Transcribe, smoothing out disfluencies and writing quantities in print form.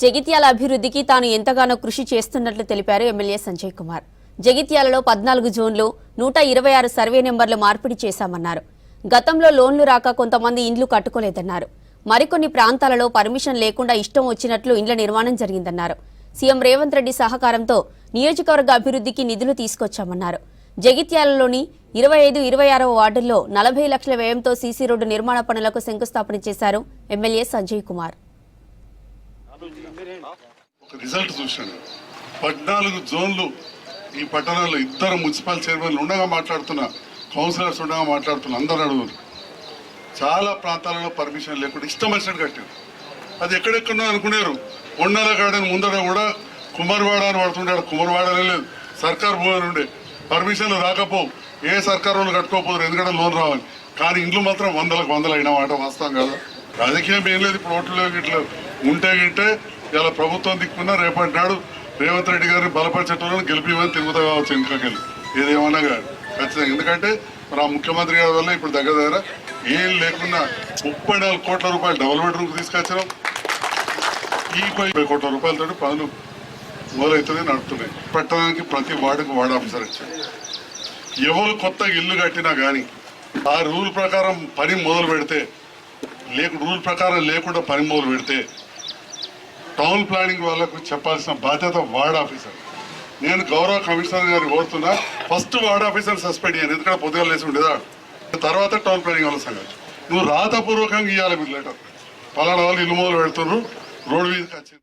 జగిత్యాల అభివృద్ధికి తాను ఎంతగానో కృషి చేస్తున్నట్లు తెలిపారు ఎమ్మెల్యే సంజయ్ కుమార్. జగిత్యాలలో 14 జోన్లు 126 సర్వే నెంబర్లు మార్పిడి చేశామన్నారు. గతంలో లోన్లు రాక కొంతమంది ఇండ్లు కట్టుకోలేదన్నారు. మరికొన్ని ప్రాంతాలలో పర్మిషన్ లేకుండా ఇష్టం వచ్చినట్లు ఇండ్ల నిర్మాణం జరిగిందన్నారు. సీఎం రేవంత్ రెడ్డి సహకారంతో నియోజకవర్గ అభివృద్ధికి నిధులు తీసుకొచ్చామన్నారు. జగిత్యాలలోని 25, 26వ వార్డుల్లో 40 లక్షల వ్యయంతో సీసీ రోడ్డు నిర్మాణ పనులకు శంకుస్థాపన చేశారు ఎమ్మెల్యే సంజయ్ కుమార్. ఒక రిజల్ట్ చూశాను. 14 జోన్లు ఈ పట్టణాల్లో ఇద్దరు మున్సిపల్ చైర్మన్లు ఉండగా మాట్లాడుతున్నా, కౌన్సిలర్స్ ఉండగా మాట్లాడుతున్నా, అందరు అడుగురు. చాలా ప్రాంతాలలో పర్మిషన్ లేకుండా ఇష్టం వచ్చినట్టు కట్టారు. అది ఎక్కడెక్కడో అనుకున్నారు. కొండల గార్డెన్ ముందర కూడా కుమార్వాడ అని పడుతుండే, కుమార్వాడనే లేదు, సర్కార్ భూమి ఉండే. పర్మిషన్లు రాకపోవు, ఏ సర్కారు వాళ్ళు కట్టుకోకపోదు, ఎందుకంటే లోన్ రావాలి. కానీ ఇండ్లు మాత్రం వందలకు వందలు అయిన మాట వాస్తవం కదా. రాజకీయం ఏం లేదు. ఇప్పుడు ఓట్లు ఇట్లా ఉంటే గిట్టే ఇలా ప్రభుత్వం దిక్కున్నా రేపటి నాడు రేవంత్ రెడ్డి గారిని బలపరిచేటోళ్ళని గెలిపివని తిరుగుతా కావచ్చు ఇంట్లోకెళ్ళి, ఏదేమన్నా కాదు ఖచ్చితంగా. ఎందుకంటే మరి ఆ ముఖ్యమంత్రి గారి వల్ల ఇప్పుడు దగ్గర ఏం లేకుండా 34 కోట్ల రూపాయలు డబుల్ బెడ్రూమ్కి తీసుకొచ్చినాం. ఈ 50 కోట్ల రూపాయలతో పనులు మొదలవుతుంది, నడుపుతున్నాయి. పెట్టడానికి ప్రతి వార్డుకు వార్డు ఆఫీసర్ వచ్చారు. ఎవరు కొత్త ఇల్లు కట్టినా కానీ ఆ రూల్ ప్రకారం పని మొదలు పెడితే, రూల్ ప్రకారం లేకుండా పని మొదలు పెడితే టౌన్ ప్లానింగ్ వాళ్ళకు చెప్పాల్సిన బాధ్యత వార్డ్ ఆఫీసర్. నేను గౌరవ కమిషనర్ గారిని కోరుతున్నా, ఫస్ట్ వార్డ్ ఆఫీసర్ సస్పెండ్ చేయాలి. ఎందుకంటే పొద్దుగా లేచి ఉండేదా, తర్వాత టౌన్ ప్లానింగ్ వాళ్ళ సంగతి. నువ్వు రాతపూర్వకంగా ఇవ్వాలి. మీరు లెటర్ పలానా వాళ్ళు ఇల్లు మొదలు పెడుతున్నారు, రోడ్డు మీదకి వచ్చి